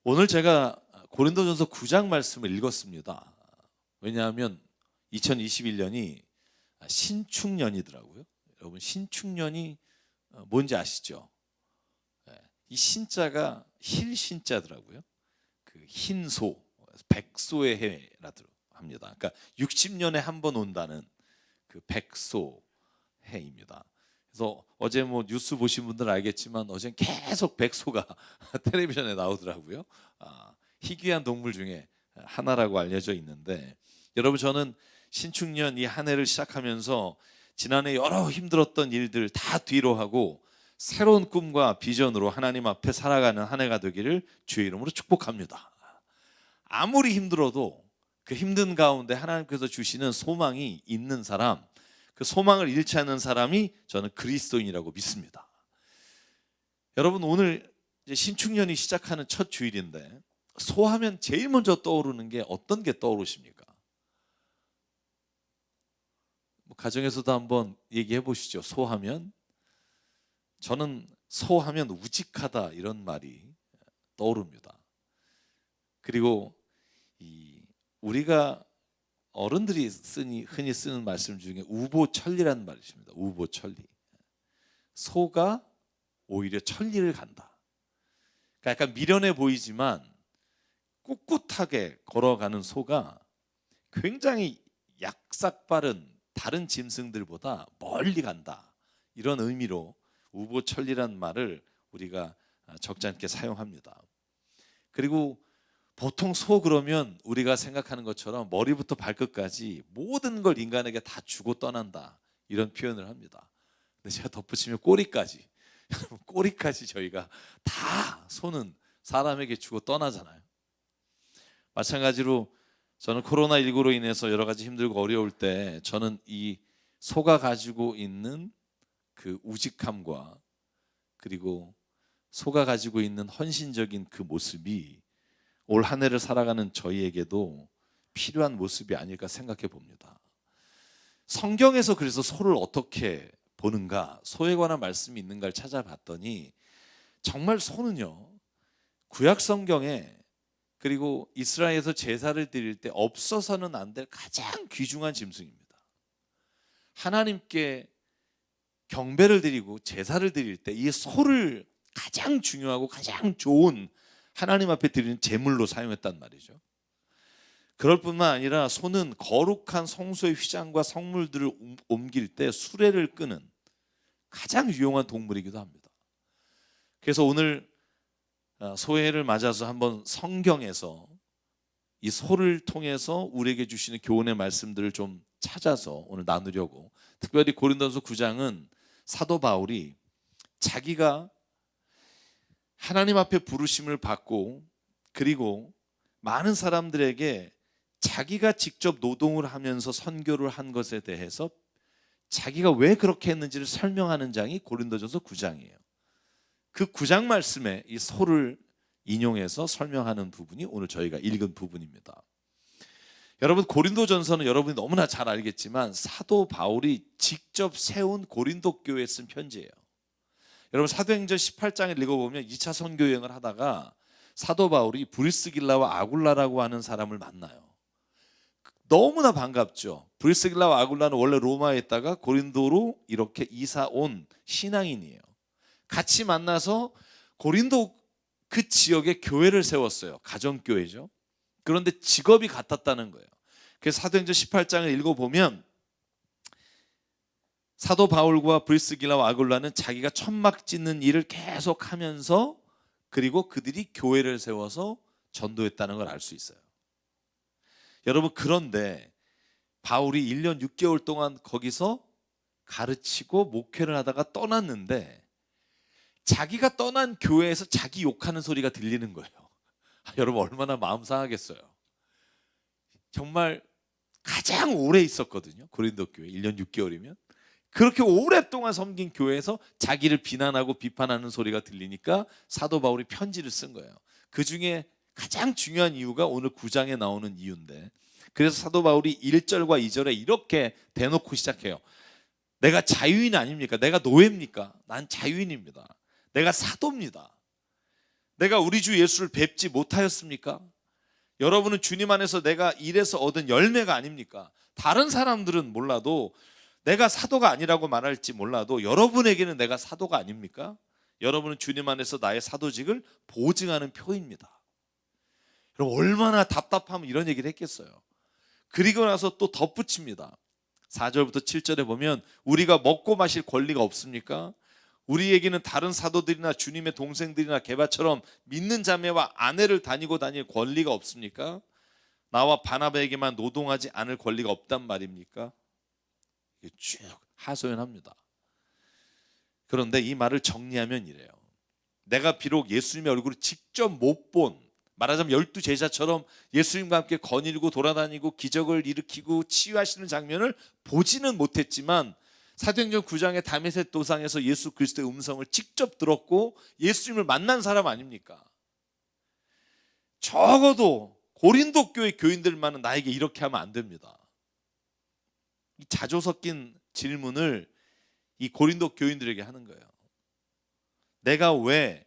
오늘 제가 고린도전서 9장 말씀을 읽었습니다. 왜냐하면 2021년이 신축년이더라고요. 여러분, 신축년이 뭔지 아시죠? 이 신자가 힐신자더라고요. 그 흰소, 백소의 해라고 합니다. 그러니까 60년에 한 번 온다는 그 백소 해입니다. 그래서 어제 뭐 뉴스 보신 분들은 알겠지만 어제 계속 백소가 텔레비전에 나오더라고요. 희귀한 동물 중에 하나라고 알려져 있는데, 여러분, 저는 신축년 이 한 해를 시작하면서 지난해 여러 힘들었던 일들 다 뒤로 하고 새로운 꿈과 비전으로 하나님 앞에 살아가는 한 해가 되기를 주의 이름으로 축복합니다. 아무리 힘들어도 그 힘든 가운데 하나님께서 주시는 소망이 있는 사람, 그 소망을 잃지 않는 사람이 저는 그리스도인이라고 믿습니다. 여러분, 오늘 이제 신축년이 시작하는 첫 주일인데, 소하면 제일 먼저 떠오르는 게 어떤 게 떠오르십니까? 가정에서도 한번 얘기해 보시죠. 소하면, 저는 소하면 우직하다 이런 말이 떠오릅니다. 그리고 우리가 어른들이 흔히 쓰는 말씀 중에 우보천리라는 말이 있습니다. 우보천리. 소가 오히려 천리를 간다. 그러니까 약간 미련해 보이지만 꿋꿋하게 걸어가는 소가 굉장히 약삭 빠른 다른 짐승들보다 멀리 간다. 이런 의미로 우보천리라는 말을 우리가 적잖게 사용합니다. 그리고 보통 소 그러면 우리가 생각하는 것처럼 머리부터 발끝까지 모든 걸 인간에게 다 주고 떠난다, 이런 표현을 합니다. 근데 제가 덧붙이면 꼬리까지 꼬리까지 저희가 다 소는 사람에게 주고 떠나잖아요. 마찬가지로 저는 코로나19로 인해서 여러 가지 힘들고 어려울 때 저는 이 소가 가지고 있는 그 우직함과 그리고 소가 가지고 있는 헌신적인 그 모습이 올 한 해를 살아가는 저희에게도 필요한 모습이 아닐까 생각해 봅니다. 성경에서 그래서 소를 어떻게 보는가, 소에 관한 말씀이 있는가를 찾아봤더니 정말 소는요, 구약 성경에 그리고 이스라엘에서 제사를 드릴 때 없어서는 안 될 가장 귀중한 짐승입니다. 하나님께 경배를 드리고 제사를 드릴 때 이 소를 가장 중요하고 가장 좋은 하나님 앞에 드리는 제물로 사용했단 말이죠. 그럴 뿐만 아니라 소는 거룩한 성소의 휘장과 성물들을 옮길 때 수레를 끄는 가장 유용한 동물이기도 합니다. 그래서 오늘 소해를 맞아서 한번 성경에서 이 소를 통해서 우리에게 주시는 교훈의 말씀들을 좀 찾아서 오늘 나누려고, 특별히 고린도전서 9장은 사도 바울이 자기가 하나님 앞에 부르심을 받고 그리고 많은 사람들에게 자기가 직접 노동을 하면서 선교를 한 것에 대해서 자기가 왜 그렇게 했는지를 설명하는 장이 고린도전서 9장이에요. 그 9장 말씀에 이 소를 인용해서 설명하는 부분이 오늘 저희가 읽은 부분입니다. 여러분, 고린도전서는 여러분이 너무나 잘 알겠지만 사도 바울이 직접 세운 고린도 교회에 쓴 편지예요. 여러분, 사도행전 18장을 읽어보면 2차 선교 여행을 하다가 사도 바울이 브리스길라와 아굴라라고 하는 사람을 만나요. 너무나 반갑죠. 브리스길라와 아굴라는 원래 로마에 있다가 고린도로 이렇게 이사 온 신앙인이에요. 같이 만나서 고린도 그 지역에 교회를 세웠어요. 가정교회죠. 그런데 직업이 같았다는 거예요. 그래서 사도행전 18장을 읽어보면 사도 바울과 브리스길라와 아굴라는 자기가 천막 짓는 일을 계속 하면서 그리고 그들이 교회를 세워서 전도했다는 걸 알 수 있어요. 여러분, 그런데 바울이 1년 6개월 동안 거기서 가르치고 목회를 하다가 떠났는데 자기가 떠난 교회에서 자기 욕하는 소리가 들리는 거예요. 여러분, 얼마나 마음 상하겠어요. 정말 가장 오래 있었거든요. 고린도 교회 1년 6개월이면. 그렇게 오랫동안 섬긴 교회에서 자기를 비난하고 비판하는 소리가 들리니까 사도 바울이 편지를 쓴 거예요. 그 중에 가장 중요한 이유가 오늘 9장에 나오는 이유인데, 그래서 사도 바울이 1절과 2절에 이렇게 대놓고 시작해요. 내가 자유인 아닙니까? 내가 노예입니까? 난 자유인입니다. 내가 사도입니다. 내가 우리 주 예수를 뵙지 못하였습니까? 여러분은 주님 안에서 내가 일해서 얻은 열매가 아닙니까? 다른 사람들은 몰라도, 내가 사도가 아니라고 말할지 몰라도 여러분에게는 내가 사도가 아닙니까? 여러분은 주님 안에서 나의 사도직을 보증하는 표입니다. 여러분, 얼마나 답답하면 이런 얘기를 했겠어요. 그리고 나서 또 덧붙입니다. 4절부터 7절에 보면 우리가 먹고 마실 권리가 없습니까? 우리에게는 다른 사도들이나 주님의 동생들이나 게바처럼 믿는 자매와 아내를 다니고 다닐 권리가 없습니까? 나와 바나바에게만 노동하지 않을 권리가 없단 말입니까? 쭉 하소연합니다. 그런데 이 말을 정리하면 이래요. 내가 비록 예수님의 얼굴을 직접 못 본, 말하자면 12제자처럼 예수님과 함께 거닐고 돌아다니고 기적을 일으키고 치유하시는 장면을 보지는 못했지만 사도행전 9장의 다메섹 도상에서 예수 그리스도의 음성을 직접 들었고 예수님을 만난 사람 아닙니까? 적어도 고린도 교회 교인들만은 나에게 이렇게 하면 안 됩니다. 이 자조 섞인 질문을 이 고린도 교인들에게 하는 거예요. 내가 왜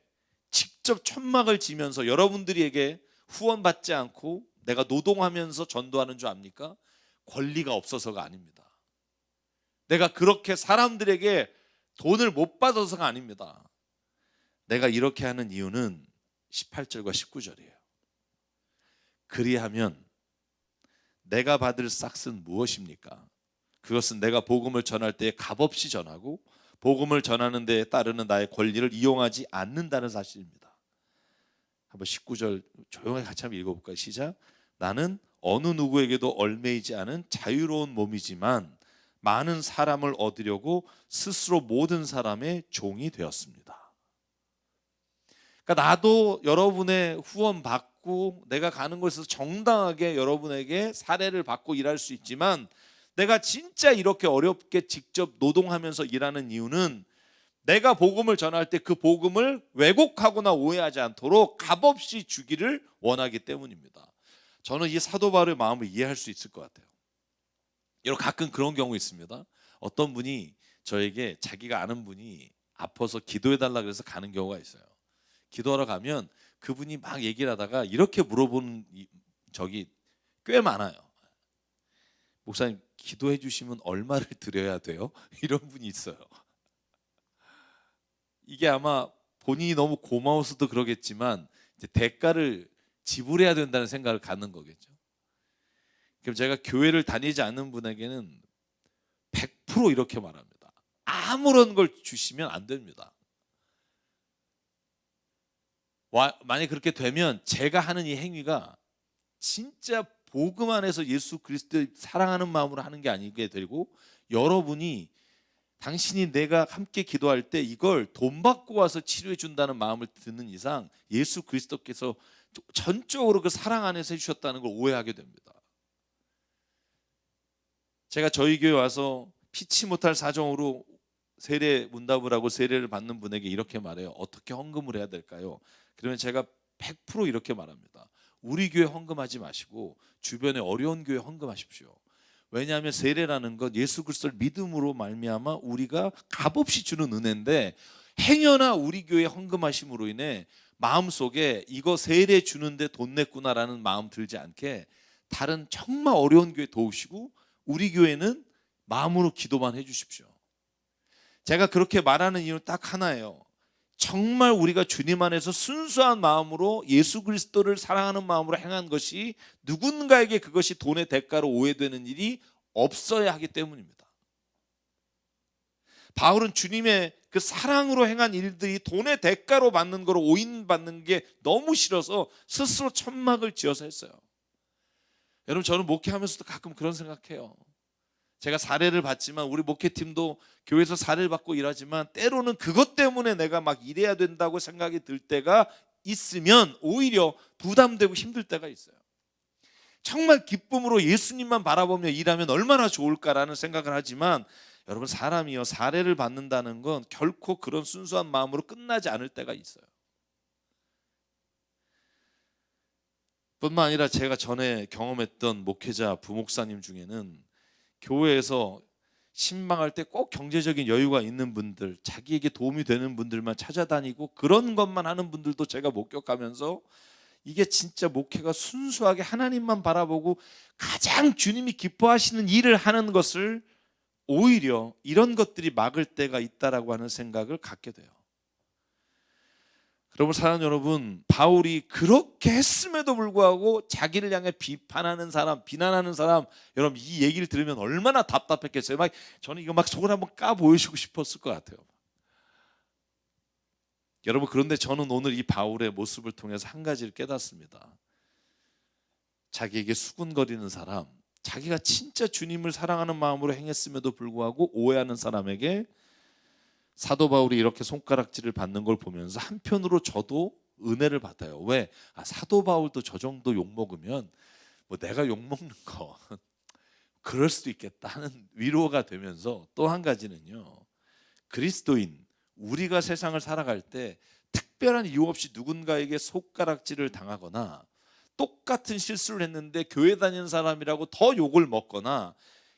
직접 천막을 지면서 여러분들에게 후원받지 않고 내가 노동하면서 전도하는 줄 압니까? 권리가 없어서가 아닙니다. 내가 그렇게 사람들에게 돈을 못 받아서가 아닙니다. 내가 이렇게 하는 이유는 18절과 19절이에요. 그리하면 내가 받을 싹은 무엇입니까? 그것은 내가 복음을 전할 때 값없이 전하고 복음을 전하는 데에 따르는 나의 권리를 이용하지 않는다는 사실입니다. 한번 19절 조용히 같이 한번 읽어볼까요? 시작. 나는 어느 누구에게도 얽매이지 않은 자유로운 몸이지만 많은 사람을 얻으려고 스스로 모든 사람의 종이 되었습니다. 그러니까 나도 여러분의 후원 받고 내가 가는 곳에서 정당하게 여러분에게 사례를 받고 일할 수 있지만 내가 진짜 이렇게 어렵게 직접 노동하면서 일하는 이유는 내가 복음을 전할 때 그 복음을 왜곡하거나 오해하지 않도록 값없이 주기를 원하기 때문입니다. 저는 이 사도 바울의 마음을 이해할 수 있을 것 같아요. 여러분, 가끔 그런 경우 있습니다. 어떤 분이 저에게 자기가 아는 분이 아파서 기도해달라 그래서 가는 경우가 있어요. 기도하러 가면 그분이 막 얘기를 하다가 이렇게 물어보는 적이 꽤 많아요. 목사님, 기도해 주시면 얼마를 드려야 돼요? 이런 분이 있어요. 이게 아마 본인이 너무 고마워서도 그러겠지만 이제 대가를 지불해야 된다는 생각을 갖는 거겠죠. 그럼 제가 교회를 다니지 않는 분에게는 100% 이렇게 말합니다. 아무런 걸 주시면 안 됩니다. 만약 그렇게 되면 제가 하는 이 행위가 진짜 복음 안에서 예수 그리스도를 사랑하는 마음으로 하는 게 아니게 되고 여러분이 당신이 내가 함께 기도할 때 이걸 돈 받고 와서 치료해 준다는 마음을 듣는 이상 예수 그리스도께서 전적으로 그 사랑 안에서 해주셨다는 걸 오해하게 됩니다. 제가 저희 교회 와서 피치 못할 사정으로 세례 문답을 하고 세례를 받는 분에게 이렇게 말해요. 어떻게 헌금을 해야 될까요? 그러면 제가 100% 이렇게 말합니다. 우리 교회 헌금하지 마시고 주변에 어려운 교회 헌금하십시오. 왜냐하면 세례라는 건 예수 그리스도를 믿음으로 말미암아 우리가 값없이 주는 은혜인데 행여나 우리 교회 헌금하심으로 인해 마음속에 이거 세례 주는데 돈 냈구나라는 마음 들지 않게 다른 정말 어려운 교회 도우시고 우리 교회는 마음으로 기도만 해주십시오. 제가 그렇게 말하는 이유는 딱 하나예요. 정말 우리가 주님 안에서 순수한 마음으로 예수 그리스도를 사랑하는 마음으로 행한 것이 누군가에게 그것이 돈의 대가로 오해되는 일이 없어야 하기 때문입니다. 바울은 주님의 그 사랑으로 행한 일들이 돈의 대가로 받는 거로 오인받는 게 너무 싫어서 스스로 천막을 지어서 했어요. 여러분, 저는 목회하면서도 가끔 그런 생각해요. 제가 사례를 받지만 우리 목회팀도 교회에서 사례를 받고 일하지만 때로는 그것 때문에 내가 막 일해야 된다고 생각이 들 때가 있으면 오히려 부담되고 힘들 때가 있어요. 정말 기쁨으로 예수님만 바라보며 일하면 얼마나 좋을까라는 생각을 하지만 여러분, 사람이요, 사례를 받는다는 건 결코 그런 순수한 마음으로 끝나지 않을 때가 있어요. 뿐만 아니라 제가 전에 경험했던 목회자 부목사님 중에는 교회에서 신방할 때 꼭 경제적인 여유가 있는 분들, 자기에게 도움이 되는 분들만 찾아다니고 그런 것만 하는 분들도 제가 목격하면서 이게 진짜 목회가 순수하게 하나님만 바라보고 가장 주님이 기뻐하시는 일을 하는 것을 오히려 이런 것들이 막을 때가 있다라고 하는 생각을 갖게 돼요. 여러분, 사랑하는 여러분, 바울이 그렇게 했음에도 불구하고 자기를 향해 비판하는 사람, 비난하는 사람, 여러분 이 얘기를 들으면 얼마나 답답했겠어요. 저는 이거 속을 한번 까 보여주고 싶었을 것 같아요. 여러분, 그런데 저는 오늘 이 바울의 모습을 통해서 한 가지를 깨닫습니다. 자기에게 수군거리는 사람, 자기가 진짜 주님을 사랑하는 마음으로 행했음에도 불구하고 오해하는 사람에게 사도 바울이 이렇게 손가락질을 받는 걸 보면서 한편으로 저도 은혜를 받아요. 왜? 사도 바울도 저 정도 욕먹으면 내가 욕먹는 거 그럴 수도 있겠다 하는 위로가 되면서, 또 한 가지는요, 그리스도인 우리가 세상을 살아갈 때 특별한 이유 없이 누군가에게 손가락질을 당하거나 똑같은 실수를 했는데 교회 다니는 사람이라고 더 욕을 먹거나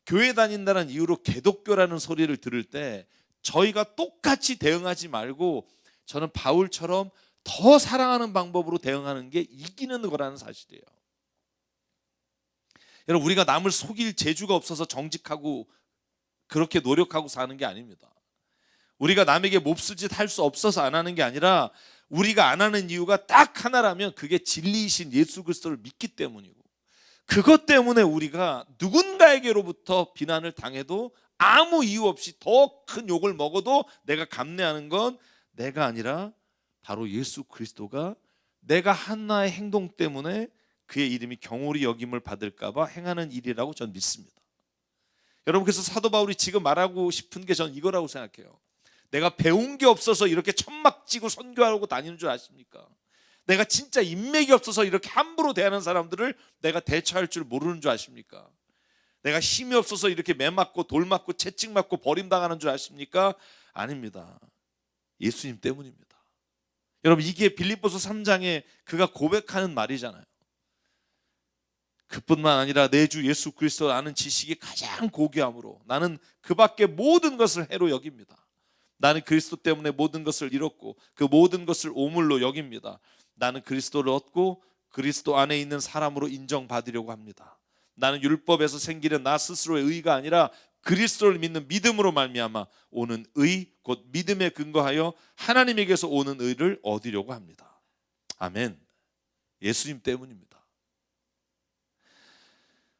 교회 다닌다는 이유로 개독교라는 소리를 들을 때 저희가 똑같이 대응하지 말고 저는 바울처럼 더 사랑하는 방법으로 대응하는 게 이기는 거라는 사실이에요. 여러분, 우리가 남을 속일 재주가 없어서 정직하고 그렇게 노력하고 사는 게 아닙니다. 우리가 남에게 몹쓸 짓 할 수 없어서 안 하는 게 아니라 우리가 안 하는 이유가 딱 하나라면 그게 진리이신 예수 그리스도를 믿기 때문이고, 그것 때문에 우리가 누군가에게로부터 비난을 당해도 아무 이유 없이 더 큰 욕을 먹어도 내가 감내하는 건 내가 아니라 바로 예수 그리스도가 내가 하나의 행동 때문에 그의 이름이 경홀히 여김을 받을까 봐 행하는 일이라고 저는 믿습니다. 여러분, 그래서 사도 바울이 지금 말하고 싶은 게 저는 이거라고 생각해요. 내가 배운 게 없어서 이렇게 천막 찌고 선교하고 다니는 줄 아십니까? 내가 진짜 인맥이 없어서 이렇게 함부로 대하는 사람들을 내가 대처할 줄 모르는 줄 아십니까? 내가 힘이 없어서 이렇게 매 맞고 돌 맞고 채찍 맞고 버림당하는 줄 아십니까? 아닙니다. 예수님 때문입니다. 여러분, 이게 빌립보서 3장에 그가 고백하는 말이잖아요. 그뿐만 아니라 내 주 예수 그리스도를 아는 지식이 가장 고귀함으로 나는 그 밖에 모든 것을 해로 여깁니다. 나는 그리스도 때문에 모든 것을 잃었고 그 모든 것을 오물로 여깁니다. 나는 그리스도를 얻고 그리스도 안에 있는 사람으로 인정받으려고 합니다. 나는 율법에서 생기는 나 스스로의 의가 아니라 그리스도를 믿는 믿음으로 말미암아 오는 의, 곧 믿음에 근거하여 하나님에게서 오는 의를 얻으려고 합니다. 아멘. 예수님 때문입니다.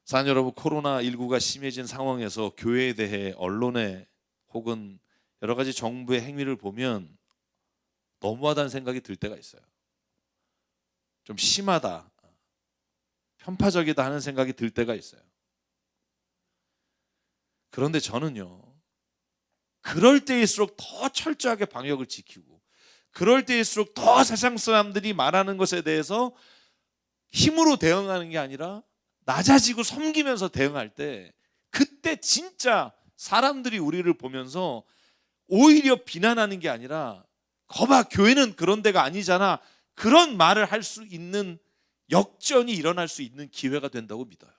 사랑하는 여러분, 코로나19가 심해진 상황에서 교회에 대해 언론에 혹은 여러 가지 정부의 행위를 보면 너무하다는 생각이 들 때가 있어요. 좀 심하다, 편파적이다 하는 생각이 들 때가 있어요. 그런데 저는요, 그럴 때일수록 더 철저하게 방역을 지키고 그럴 때일수록 더 세상 사람들이 말하는 것에 대해서 힘으로 대응하는 게 아니라 낮아지고 섬기면서 대응할 때, 그때 진짜 사람들이 우리를 보면서 오히려 비난하는 게 아니라 거봐 교회는 그런 데가 아니잖아, 그런 말을 할 수 있는 역전이 일어날 수 있는 기회가 된다고 믿어요.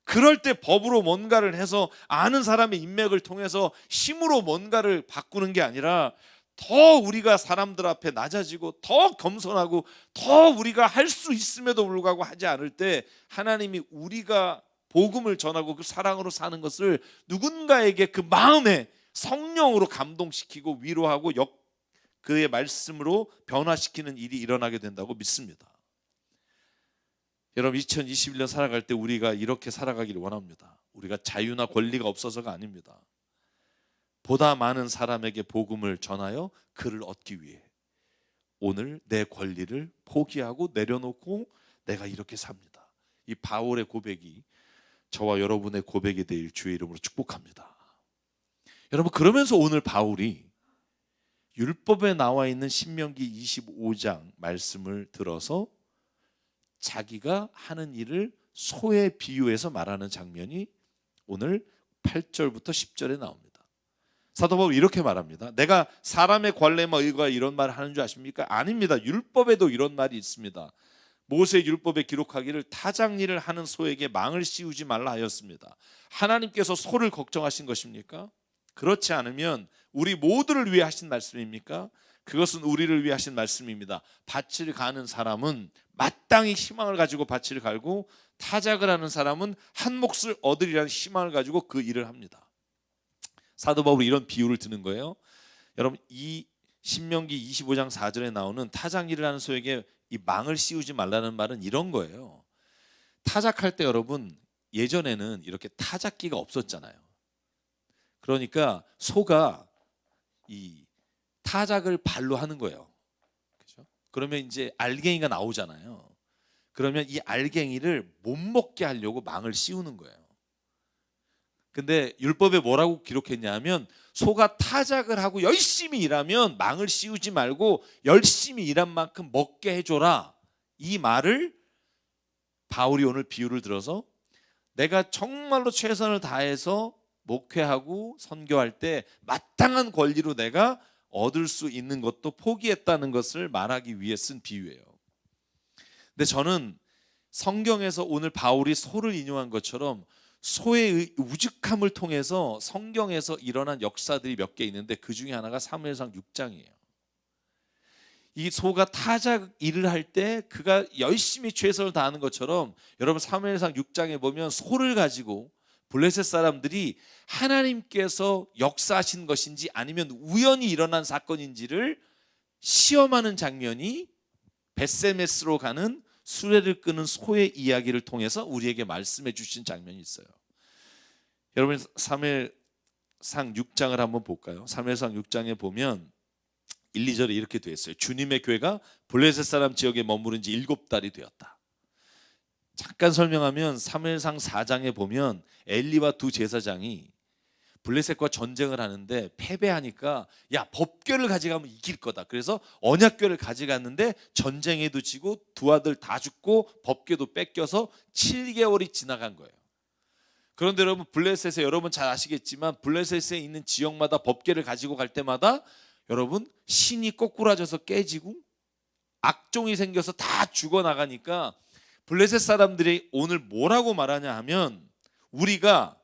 그럴 때 법으로 뭔가를 해서 아는 사람의 인맥을 통해서 힘으로 뭔가를 바꾸는 게 아니라 더 우리가 사람들 앞에 낮아지고 더 겸손하고 더 우리가 할 수 있음에도 불구하고 하지 않을 때 하나님이 우리가 복음을 전하고 그 사랑으로 사는 것을 누군가에게 그 마음에 성령으로 감동시키고 위로하고 그의 말씀으로 변화시키는 일이 일어나게 된다고 믿습니다. 여러분, 2021년 살아갈 때 우리가 이렇게 살아가기를 원합니다. 우리가 자유나 권리가 없어서가 아닙니다. 보다 많은 사람에게 복음을 전하여 그를 얻기 위해 오늘 내 권리를 포기하고 내려놓고 내가 이렇게 삽니다. 이 바울의 고백이 저와 여러분의 고백이 되길 주의 이름으로 축복합니다. 여러분, 그러면서 오늘 바울이 율법에 나와 있는 신명기 25장 말씀을 들어서 자기가 하는 일을 소에 비유해서 말하는 장면이 오늘 8절부터 10절에 나옵니다. 사도 바울이 이렇게 말합니다. 내가 사람의 관례와 의가 이런 말을 하는 줄 아십니까? 아닙니다. 율법에도 이런 말이 있습니다. 모세 율법에 기록하기를 타작일을 하는 소에게 망을 씌우지 말라 하였습니다. 하나님께서 소를 걱정하신 것입니까? 그렇지 않으면 우리 모두를 위해 하신 말씀입니까? 그것은 우리를 위해 하신 말씀입니다. 밭을 가는 사람은 마땅히 희망을 가지고 밭을 갈고 타작을 하는 사람은 한 몫을 얻으리라는 희망을 가지고 그 일을 합니다. 사도 바울이 이런 비유를 드는 거예요. 여러분, 이 신명기 25장 4절에 나오는 타작일을 하는 소에게 이 망을 씌우지 말라는 말은 이런 거예요. 타작할 때 여러분, 예전에는 이렇게 타작기가 없었잖아요. 그러니까 소가 이 타작을 발로 하는 거예요. 그렇죠? 그러면 이제 알갱이가 나오잖아요. 그러면 이 알갱이를 못 먹게 하려고 망을 씌우는 거예요. 근데 율법에 뭐라고 기록했냐면 소가 타작을 하고 열심히 일하면 망을 씌우지 말고 열심히 일한 만큼 먹게 해줘라. 이 말을 바울이 오늘 비유를 들어서 내가 정말로 최선을 다해서 목회하고 선교할 때 마땅한 권리로 내가 얻을 수 있는 것도 포기했다는 것을 말하기 위해 쓴 비유예요. 근데 저는 성경에서 오늘 바울이 소를 인용한 것처럼 소의 우직함을 통해서 성경에서 일어난 역사들이 몇 개 있는데 그 중에 하나가 사무엘상 6장이에요. 이 소가 타작 일을 할 때 그가 열심히 최선을 다하는 것처럼 여러분 사무엘상 6장에 보면 소를 가지고 블레셋 사람들이 하나님께서 역사하신 것인지 아니면 우연히 일어난 사건인지를 시험하는 장면이 벳세메스로 가는 수레를 끄는 소의 이야기를 통해서 우리에게 말씀해 주신 장면이 있어요. 여러분 사무엘상 6장을 한번 볼까요? 사무엘상 6장에 보면 1, 2절에 이렇게 되어 있어요. 주님의 교회가 블레셋 사람 지역에 머무른 지 7달이 되었다. 잠깐 설명하면 사무엘상 4장에 보면 엘리와 두 제사장이 블레셋과 전쟁을 하는데 패배하니까 야 법궤를 가져가면 이길 거다. 그래서 언약궤를 가져갔는데 전쟁에도 지고 두 아들 다 죽고 법궤도 뺏겨서 7개월이 지나간 거예요. 그런데 여러분 블레셋에 여러분 잘 아시겠지만 블레셋에 있는 지역마다 법궤를 가지고 갈 때마다 여러분 신이 꼬꾸라져서 깨지고 악종이 생겨서 다 죽어나가니까 블레셋 사람들이 오늘 뭐라고 말하냐 하면 우리가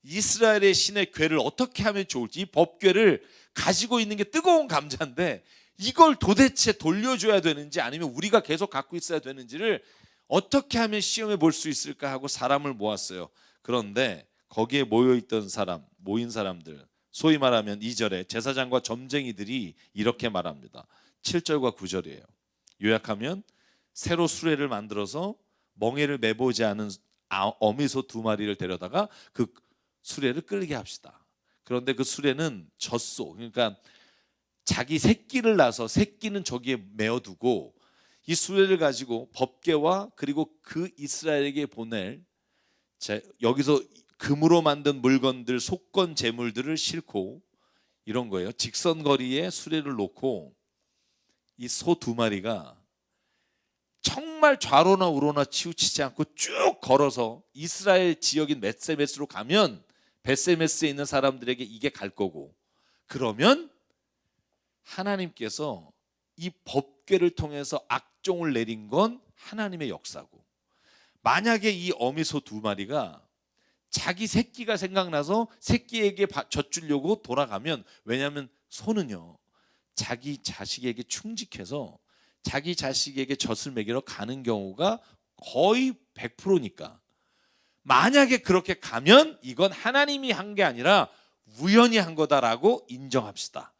이스라엘의 신의 궤를 어떻게 하면 좋을지 이 법궤를 가지고 있는 게 뜨거운 감자인데 이걸 도대체 돌려줘야 되는지 아니면 우리가 계속 갖고 있어야 되는지를 어떻게 하면 시험해 볼 수 있을까 하고 사람을 모았어요. 그런데 거기에 모인 사람들 소위 말하면 2절에 제사장과 점쟁이들이 이렇게 말합니다. 7절과 9절이에요. 요약하면 새로 수레를 만들어서 멍에를 매보지 않은 어미소 2마리를 데려다가 그 수레를 끌게 합시다. 그런데 그 수레는 젖소, 그러니까 자기 새끼를 낳아서 새끼는 저기에 메어두고 이 수레를 가지고 법궤와 그리고 그 이스라엘에게 보낼 여기서 금으로 만든 물건들, 속건 재물들을 싣고 이런 거예요. 직선거리에 수레를 놓고 이 소 2마리가 정말 좌로나 우로나 치우치지 않고 쭉 걸어서 이스라엘 지역인 벳세메스로 가면 벳세메스에 있는 사람들에게 이게 갈 거고 그러면 하나님께서 이 법궤를 통해서 악종을 내린 건 하나님의 역사고 만약에 이 어미소 2마리가 자기 새끼가 생각나서 새끼에게 젖주려고 돌아가면 왜냐하면 소는요 자기 자식에게 충직해서 자기 자식에게 젖을 먹이러 가는 경우가 거의 100%니까 만약에 그렇게 가면 이건 하나님이 한 게 아니라 우연히 한 거다라고 인정합시다.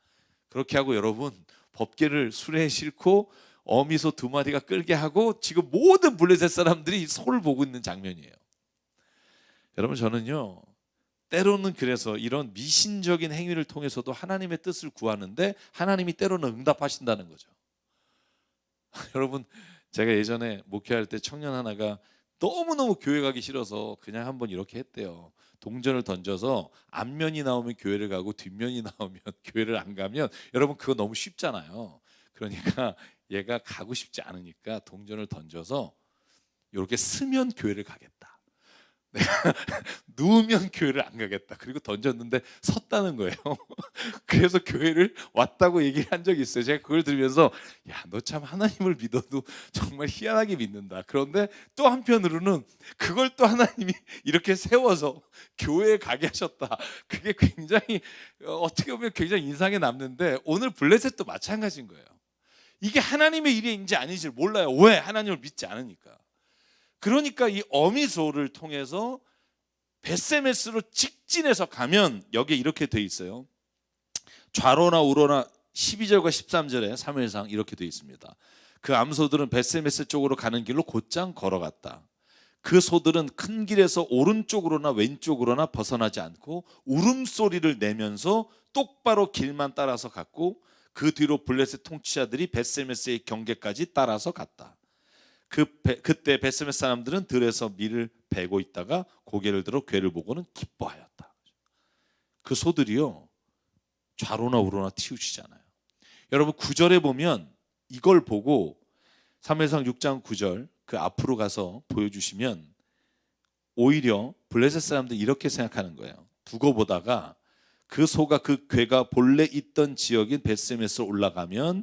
그렇게 하고 여러분 법궤를 수레에 싣고 어미소 2마리가 끌게 하고 지금 모든 블레셋 사람들이 소를 보고 있는 장면이에요. 여러분 저는요 때로는 그래서 이런 미신적인 행위를 통해서도 하나님의 뜻을 구하는데 하나님이 때로는 응답하신다는 거죠. 여러분 제가 예전에 목회할 때 청년 하나가 너무너무 교회 가기 싫어서 그냥 한번 이렇게 했대요. 동전을 던져서 앞면이 나오면 교회를 가고 뒷면이 나오면 교회를 안 가면 여러분 그거 너무 쉽잖아요. 그러니까 얘가 가고 싶지 않으니까 동전을 던져서 이렇게 쓰면 교회를 가겠다. 누우면 교회를 안 가겠다. 그리고 던졌는데 섰다는 거예요. 그래서 교회를 왔다고 얘기를 한 적이 있어요. 제가 그걸 들으면서 야, 너 참 하나님을 믿어도 정말 희한하게 믿는다. 그런데 또 한편으로는 그걸 또 하나님이 이렇게 세워서 교회에 가게 하셨다. 그게 굉장히 어떻게 보면 굉장히 인상에 남는데, 오늘 블레셋도 마찬가지인 거예요. 이게 하나님의 일인지 아닌지를 몰라요. 왜? 하나님을 믿지 않으니까. 그러니까 이 어미소를 통해서 벳세메스로 직진해서 가면 여기에 이렇게 돼 있어요. 좌로나 우로나 12절과 13절에 사무엘상 이렇게 돼 있습니다. 그 암소들은 벳세메스 쪽으로 가는 길로 곧장 걸어갔다. 그 소들은 큰 길에서 오른쪽으로나 왼쪽으로나 벗어나지 않고 울음소리를 내면서 똑바로 길만 따라서 갔고, 그 뒤로 블레셋 통치자들이 벳세메스의 경계까지 따라서 갔다. 그때 벳세메스 사람들은 들에서 밀을 베고 있다가 고개를 들어 괴를 보고는 기뻐하였다. 그 소들이요, 좌로나 우로나 튀우치잖아요. 여러분 9절에 보면 이걸 보고, 사무엘상 6장 9절 그 앞으로 가서 보여주시면 오히려 블레셋 사람들이 이렇게 생각하는 거예요. 두고 보다가 그 소가 그 괴가 본래 있던 지역인 벳세메스로 올라가면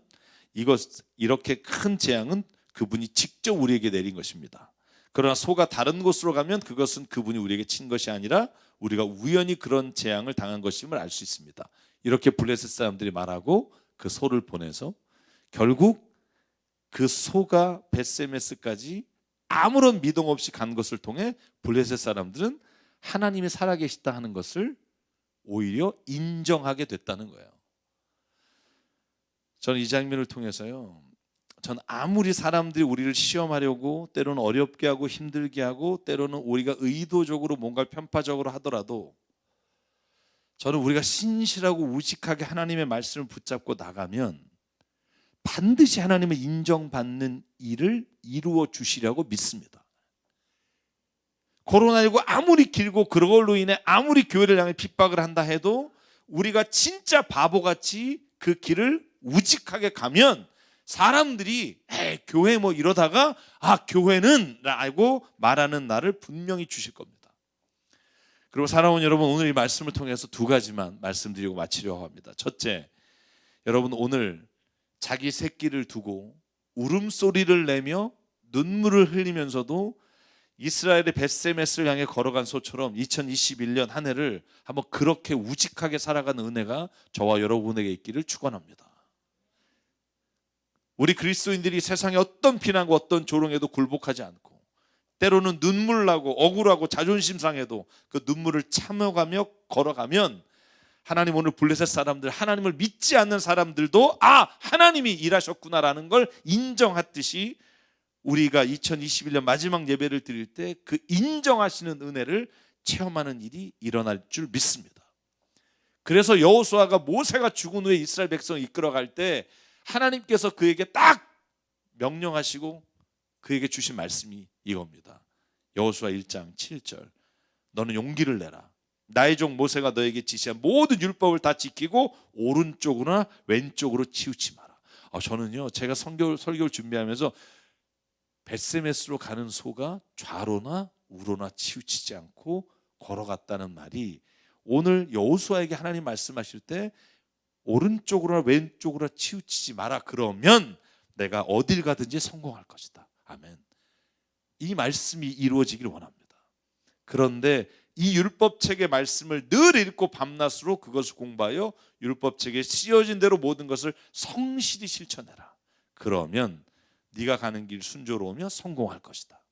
이렇게 큰 재앙은 그분이 직접 우리에게 내린 것입니다. 그러나 소가 다른 곳으로 가면 그것은 그분이 우리에게 친 것이 아니라 우리가 우연히 그런 재앙을 당한 것임을 알 수 있습니다. 이렇게 블레셋 사람들이 말하고 그 소를 보내서 결국 그 소가 벳세메스까지 아무런 미동 없이 간 것을 통해 블레셋 사람들은 하나님이 살아계시다 하는 것을 오히려 인정하게 됐다는 거예요. 저는 이 장면을 통해서요, 전 아무리 사람들이 우리를 시험하려고 때로는 어렵게 하고 힘들게 하고 때로는 우리가 의도적으로 뭔가를 편파적으로 하더라도, 저는 우리가 신실하고 우직하게 하나님의 말씀을 붙잡고 나가면 반드시 하나님을 인정받는 일을 이루어 주시려고 믿습니다. 코로나19 아무리 길고 그걸로 인해 아무리 교회를 향해 핍박을 한다 해도 우리가 진짜 바보같이 그 길을 우직하게 가면 사람들이 교회 뭐 이러다가 교회는 라고 말하는 날을 분명히 주실 겁니다. 그리고 사랑하는 여러분, 오늘 이 말씀을 통해서 두 가지만 말씀드리고 마치려고 합니다. 첫째, 여러분 오늘 자기 새끼를 두고 울음소리를 내며 눈물을 흘리면서도 이스라엘의 벳세메스를 향해 걸어간 소처럼 2021년 한 해를 한번 그렇게 우직하게 살아가는 은혜가 저와 여러분에게 있기를 축원합니다. 우리 그리스도인들이 세상의 어떤 비난과 어떤 조롱에도 굴복하지 않고 때로는 눈물 나고 억울하고 자존심 상해도 그 눈물을 참아가며 걸어가면 하나님 오늘 블레셋 사람들, 하나님을 믿지 않는 사람들도 하나님이 일하셨구나라는 걸 인정하듯이 우리가 2021년 마지막 예배를 드릴 때 그 인정하시는 은혜를 체험하는 일이 일어날 줄 믿습니다. 그래서 여호수아가 모세가 죽은 후에 이스라엘 백성을 이끌어갈 때 하나님께서 그에게 딱 명령하시고 그에게 주신 말씀이 이겁니다. 여호수아 1장 7절, 너는 용기를 내라. 나의 종 모세가 너에게 지시한 모든 율법을 다 지키고 오른쪽으로나 왼쪽으로 치우치 마라. 저는요, 제가 설교를 준비하면서 벳세메스로 가는 소가 좌로나 우로나 치우치지 않고 걸어갔다는 말이, 오늘 여호수아에게 하나님 말씀하실 때 오른쪽으로나 왼쪽으로 치우치지 마라, 그러면 내가 어딜 가든지 성공할 것이다. 아멘. 이 말씀이 이루어지기를 원합니다. 그런데 이 율법책의 말씀을 늘 읽고 밤낮으로 그것을 공부하여 율법책에 쓰여진 대로 모든 것을 성실히 실천해라. 그러면 네가 가는 길 순조로우며 성공할 것이다.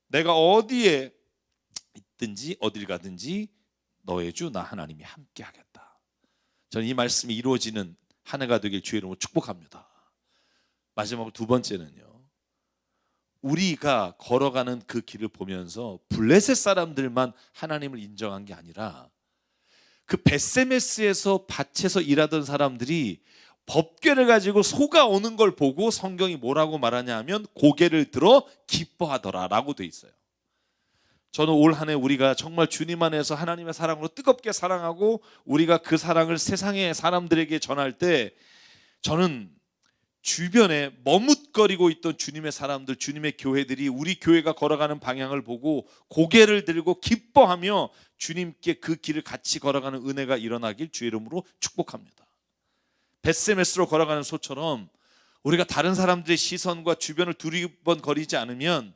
내가 어디에 있든지 어딜 가든지 너의 주 나 하나님이 함께 하겠다. 저는 이 말씀이 이루어지는 한 해가 되길 주의 이름으로 축복합니다. 마지막으로 두 번째는요, 우리가 걸어가는 그 길을 보면서 블레셋 사람들만 하나님을 인정한 게 아니라 그 벳세메스에서 밭에서 일하던 사람들이 법궤를 가지고 소가 오는 걸 보고 성경이 뭐라고 말하냐 하면 고개를 들어 기뻐하더라라고 돼 있어요. 저는 올 한 해 우리가 정말 주님 안에서 하나님의 사랑으로 뜨겁게 사랑하고 우리가 그 사랑을 세상의 사람들에게 전할 때 저는 주변에 머뭇거리고 있던 주님의 사람들, 주님의 교회들이 우리 교회가 걸어가는 방향을 보고 고개를 들고 기뻐하며 주님께 그 길을 같이 걸어가는 은혜가 일어나길 주의 이름으로 축복합니다. 벳세메스로 걸어가는 소처럼 우리가 다른 사람들의 시선과 주변을 두리번거리지 않으면,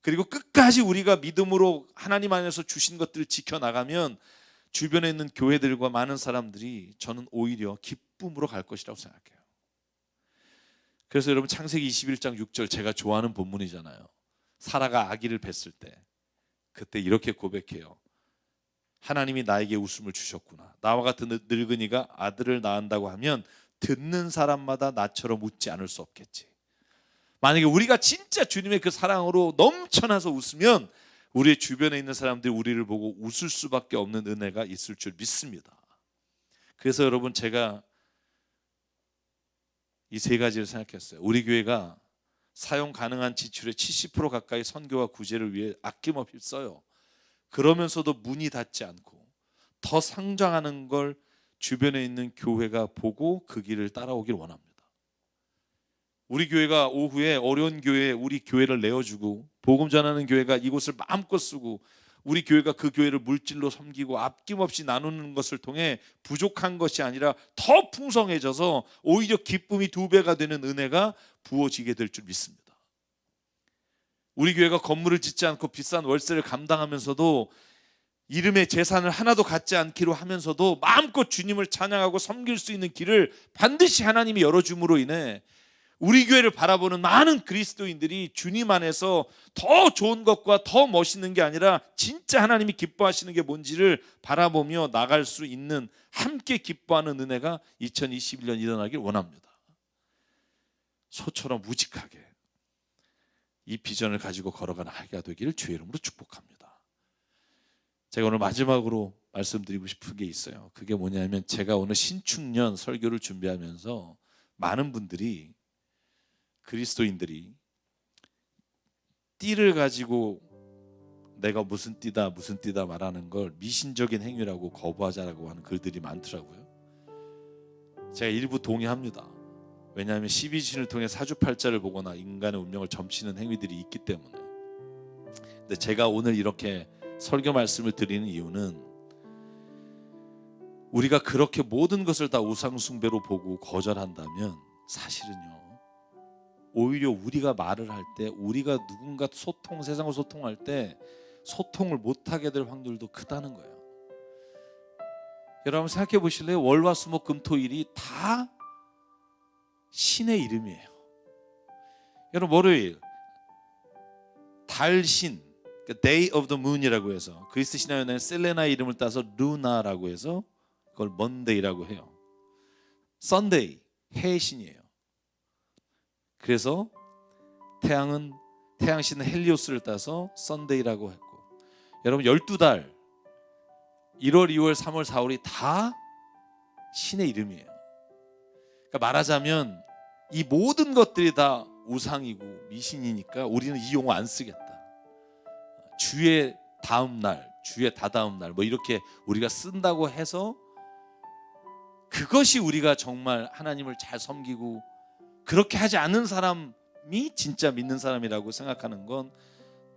그리고 끝까지 우리가 믿음으로 하나님 안에서 주신 것들을 지켜나가면 주변에 있는 교회들과 많은 사람들이 저는 오히려 기쁨으로 갈 것이라고 생각해요. 그래서 여러분, 창세기 21장 6절 제가 좋아하는 본문이잖아요. 사라가 아기를 뱄을 때 그때 이렇게 고백해요. 하나님이 나에게 웃음을 주셨구나. 나와 같은 늙은이가 아들을 낳는다고 하면 듣는 사람마다 나처럼 웃지 않을 수 없겠지. 만약에 우리가 진짜 주님의 그 사랑으로 넘쳐나서 웃으면 우리의 주변에 있는 사람들이 우리를 보고 웃을 수밖에 없는 은혜가 있을 줄 믿습니다. 그래서 여러분, 제가 이 세 가지를 생각했어요. 우리 교회가 사용 가능한 지출의 70% 가까이 선교와 구제를 위해 아낌없이 써요. 그러면서도 문이 닫지 않고 더 성장하는 걸 주변에 있는 교회가 보고 그 길을 따라오길 원합니다. 우리 교회가 오후에 어려운 교회에 우리 교회를 내어주고 복음 전하는 교회가 이곳을 마음껏 쓰고 우리 교회가 그 교회를 물질로 섬기고 아낌없이 나누는 것을 통해 부족한 것이 아니라 더 풍성해져서 오히려 기쁨이 2배가 되는 은혜가 부어지게 될 줄 믿습니다. 우리 교회가 건물을 짓지 않고 비싼 월세를 감당하면서도 이름의 재산을 하나도 갖지 않기로 하면서도 마음껏 주님을 찬양하고 섬길 수 있는 길을 반드시 하나님이 열어줌으로 인해 우리 교회를 바라보는 많은 그리스도인들이 주님 안에서 더 좋은 것과 더 멋있는 게 아니라 진짜 하나님이 기뻐하시는 게 뭔지를 바라보며 나갈 수 있는, 함께 기뻐하는 은혜가 2021년 일어나길 원합니다. 소처럼 우직하게 이 비전을 가지고 걸어가는 하기가 되기를 주의 이름으로 축복합니다. 제가 오늘 마지막으로 말씀드리고 싶은 게 있어요. 그게 뭐냐면, 제가 오늘 신축년 설교를 준비하면서 많은 분들이, 그리스도인들이 띠를 가지고 내가 무슨 띠다 말하는 걸 미신적인 행위라고 거부하자라고 하는 글들이 많더라고요. 제가 일부 동의합니다. 왜냐하면 12신을 통해 사주팔자를 보거나 인간의 운명을 점치는 행위들이 있기 때문에. 근데 제가 오늘 이렇게 설교 말씀을 드리는 이유는, 우리가 그렇게 모든 것을 다 우상숭배로 보고 거절한다면 사실은요, 오히려 우리가 말을 할 때, 우리가 누군가 세상을 소통할 때 소통을 못하게 될 확률도 크다는 거예요. 여러분 생각해 보실래요? 월화수목금토일이 다 신의 이름이에요. 여러분, 월요일 달신, Day of the Moon이라고 해서 그리스 신화에는 셀레나의 이름을 따서 루나라고 해서 그걸 먼데이라고 해요. Sunday, 해의 신이에요. 그래서 태양신은 헬리오스를 따서 썬데이라고 했고, 여러분 12달 1월, 2월, 3월, 4월이 다 신의 이름이에요. 그러니까 말하자면 이 모든 것들이 다 우상이고 미신이니까 우리는 이 용어 안 쓰겠다. 주의 다음 날, 주의 다다음 날 뭐 이렇게 우리가 쓴다고 해서 그것이 우리가 정말 하나님을 잘 섬기고, 그렇게 하지 않는 사람이 진짜 믿는 사람이라고 생각하는 건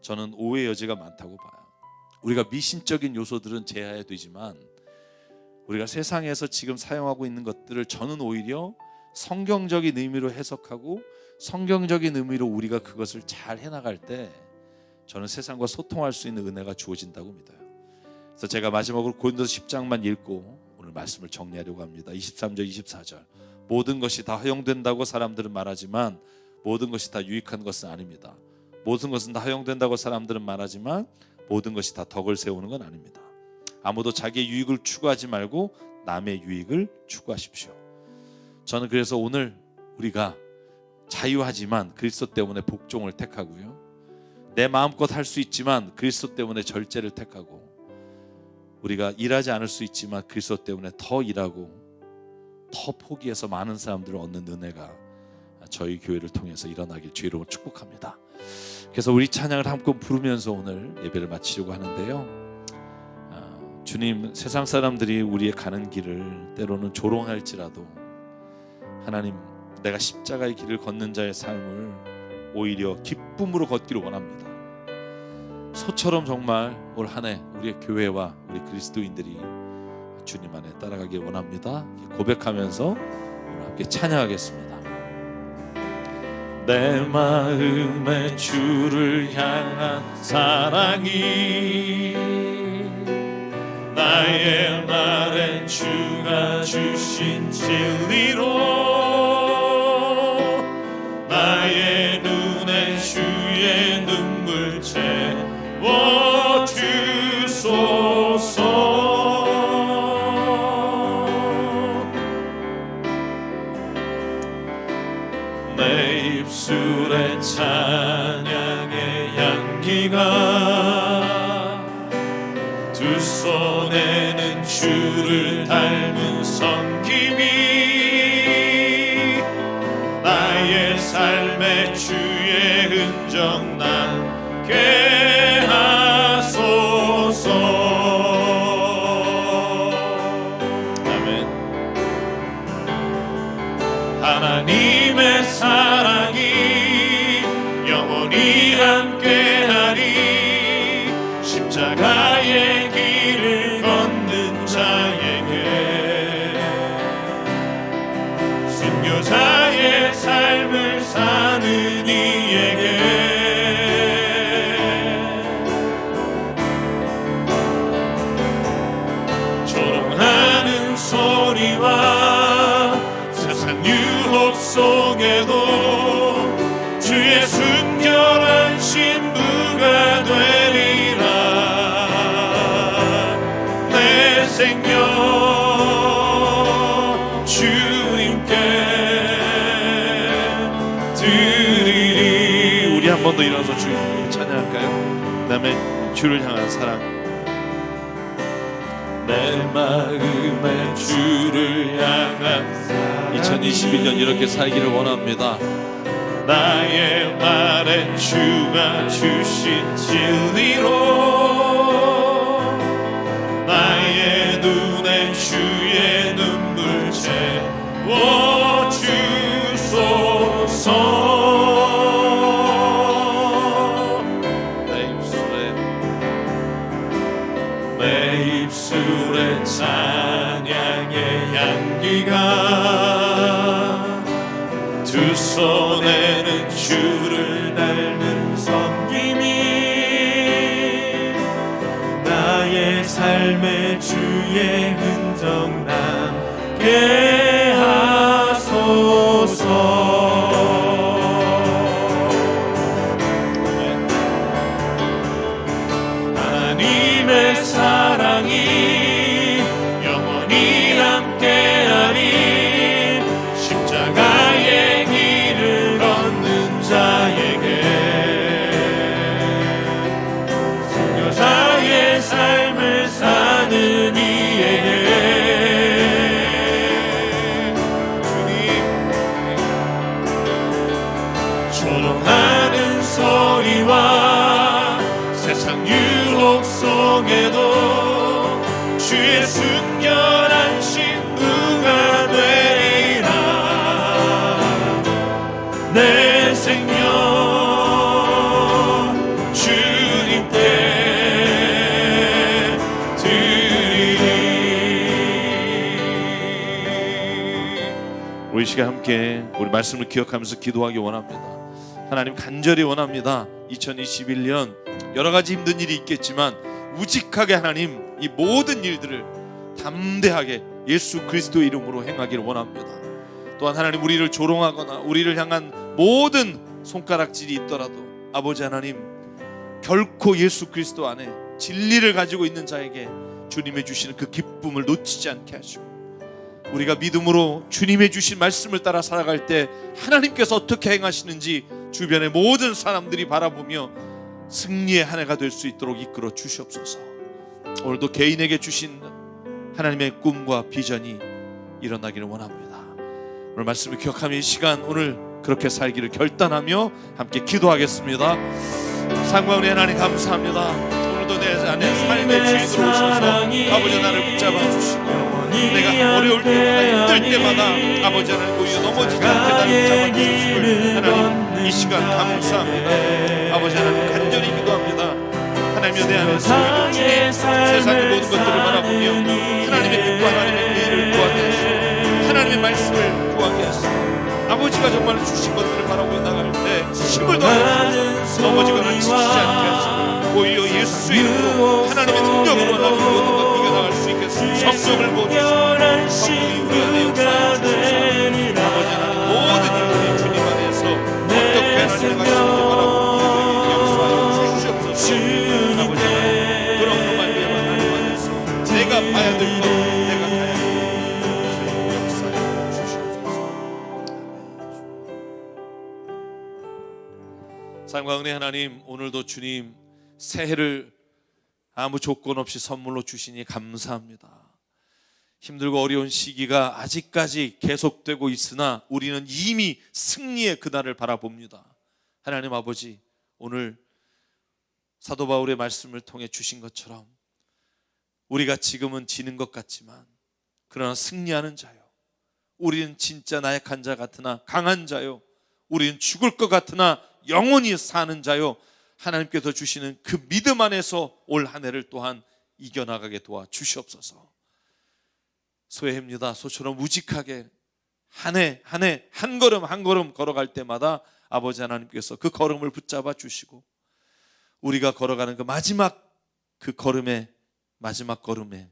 저는 오해의 여지가 많다고 봐요. 우리가 미신적인 요소들은 제어해야 되지만 우리가 세상에서 지금 사용하고 있는 것들을 저는 오히려 성경적인 의미로 해석하고 성경적인 의미로 우리가 그것을 잘 해나갈 때 저는 세상과 소통할 수 있는 은혜가 주어진다고 믿어요. 그래서 제가 마지막으로 고린도서 10장만 읽고 오늘 말씀을 정리하려고 합니다. 23절 24절. 모든 것이 다 허용된다고 사람들은 말하지만 모든 것이 다 유익한 것은 아닙니다. 모든 것은 다 허용된다고 사람들은 말하지만 모든 것이 다 덕을 세우는 건 아닙니다. 아무도 자기의 유익을 추구하지 말고 남의 유익을 추구하십시오. 저는 그래서 오늘 우리가 자유하지만 그리스도 때문에 복종을 택하고요, 내 마음껏 할 수 있지만 그리스도 때문에 절제를 택하고, 우리가 일하지 않을 수 있지만 그리스도 때문에 더 일하고 더 포기해서 많은 사람들을 얻는 은혜가 저희 교회를 통해서 일어나길 주의 이름으로 축복합니다. 그래서 우리 찬양을 함께 부르면서 오늘 예배를 마치려고 하는데요, 주님, 세상 사람들이 우리의 가는 길을 때로는 조롱할지라도 하나님, 내가 십자가의 길을 걷는 자의 삶을 오히려 기쁨으로 걷기를 원합니다. 소처럼 정말 올 한 해 우리의 교회와 우리 그리스도인들이 주님 안에 따라가길 원합니다. 고백하면서 오늘 함께 찬양하겠습니다. 내 마음에 주를 향한 사랑이 나의 말엔 주가 주신 진리로 나의 눈에 주의 눈물 채워주소서. 내 입술에 찬양의 향기가 두 손에는 주를 닮은 섬김이 나의 삶에 주의 흔적 남게 하소서. 아멘. 하나님의 사랑이 영원히 함께하리. 십자가의 길을 걷는 자에게 순교자의 삶을 사는 이에게 조롱하는 소리와 세상 유혹 속에도 주의 순결한 신부가 되리라. 내 생명 주님께 드리리. 우리 한 번 더 일어나서 주님을 찬양할까요? 그 다음에 주를 향한 사랑. 내 마음에 주를 향한 사랑 2021년 이렇게 살기를 원합니다. 나의 말엔 주가 주신 진리로 나의 눈에 주의 눈물 채워주소서. 내 입술에 찬양의 향기가 두 손에는 주를 닮은 섬김이 나의 삶에 주의 흔적 남게 하소서. 하나님의 사랑이 영원히 함께하리. 십자가의 길을 걷는 자에게 순교자의 삶을 사는 이에게 주님 조롱하는 소리와 세상 유혹 속에도 주의 순결한 신부가 되리라. 내 생명 주님께 드리리. 우리 시간 함께 우리 말씀을 기억하면서 기도하기 원합니다. 하나님 간절히 원합니다. 2021년 여러 가지 힘든 일이 있겠지만 우직하게 하나님 이 모든 일들을 담대하게 예수 그리스도의 이름으로 행하기를 원합니다. 또한 하나님 우리를 조롱하거나 우리를 향한 모든 손가락질이 있더라도 아버지 하나님 결코 예수 그리스도 안에 진리를 가지고 있는 자에게 주님의 주시는 그 기쁨을 놓치지 않게 하시고 우리가 믿음으로 주님의 주신 말씀을 따라 살아갈 때 하나님께서 어떻게 행하시는지 주변의 모든 사람들이 바라보며 승리의 한 해가 될 수 있도록 이끌어 주시옵소서. 오늘도 개인에게 주신 하나님의 꿈과 비전이 일어나기를 원합니다. 오늘 말씀을 기억하며 이 시간 오늘 그렇게 살기를 결단하며 함께 기도하겠습니다. 상관의 하나님 감사합니다. 오늘도 내 안에 삶의 주인으로 오셔서 아버지 나를 붙잡아 주시고 내가 어려울 때마다 힘들 때마다 아버지 하나님 보여 넘어지지 않게 나를 잡아주시길 하나님 이 시간 감사합니다. 아버지 하나님 간절히 기도합니다. 하나님의 내 안에 소유를 주님 세상의 모든 것들을 바라보며 하나님의 뜻과 하나님의 의를 구하게 하시고 하나님의 말씀을 구하게 하시고 아버지가 정말 주신 것들을 바라보며 나갈 때 힘을 더하시고 넘어지거나 지치지 않게 하시고 오히려 예수 이름으로 하나님의 능력으로 하나님 모든 것 이겨나갈 수 있게 성령을 부어주시고 성령이 우리 안에 역사해 주셔서 아버지 하나님 모든 일들이 주님 안에서 어떻게 하나님의 가시는지 바라보고 역사해 주시옵소서. 아버지 하나님 그런 말미암아 하나님 안에서 내가 봐야 될 것 내가 가야 될 것 역사해 주시옵소서. 사랑과 은혜 하나님, 오늘도 주님 새해를 아무 조건 없이 선물로 주시니 감사합니다. 힘들고 어려운 시기가 아직까지 계속되고 있으나 우리는 이미 승리의 그날을 바라봅니다. 하나님 아버지, 오늘 사도 바울의 말씀을 통해 주신 것처럼 우리가 지금은 지는 것 같지만 그러나 승리하는 자요, 우리는 진짜 나약한 자 같으나 강한 자요, 우리는 죽을 것 같으나 영원히 사는 자요, 하나님께서 주시는 그 믿음 안에서 올 한 해를 또한 이겨나가게 도와 주시옵소서. 소해입니다. 소처럼 우직하게 한 해 한 걸음 한 걸음 걸어갈 때마다 아버지 하나님께서 그 걸음을 붙잡아 주시고 우리가 걸어가는 그 마지막 걸음에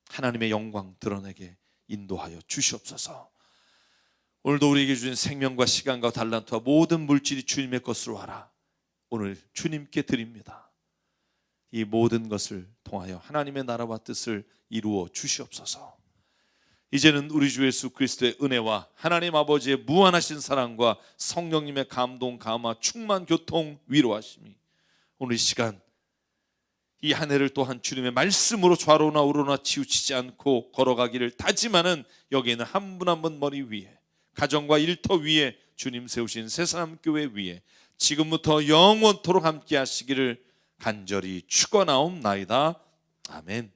하나님의 영광 드러내게 인도하여 주시옵소서. 오늘도 우리에게 주신 생명과 시간과 달란트와 모든 물질이 주님의 것으로 하라. 오늘 주님께 드립니다. 이 모든 것을 통하여 하나님의 나라와 뜻을 이루어 주시옵소서. 이제는 우리 주 예수 그리스도의 은혜와 하나님 아버지의 무한하신 사랑과 성령님의 감동, 감화, 충만, 교통, 위로하심이 오늘 이 시간 이 한 해를 또한 주님의 말씀으로 좌로나 우로나 치우치지 않고 걸어가기를 다짐하는 여기에는 한 분 한 분 머리 위에 가정과 일터 위에 주님 세우신 새사람교회 위에 지금부터 영원토록 함께 하시기를 간절히 축원하옵나이다. 아멘.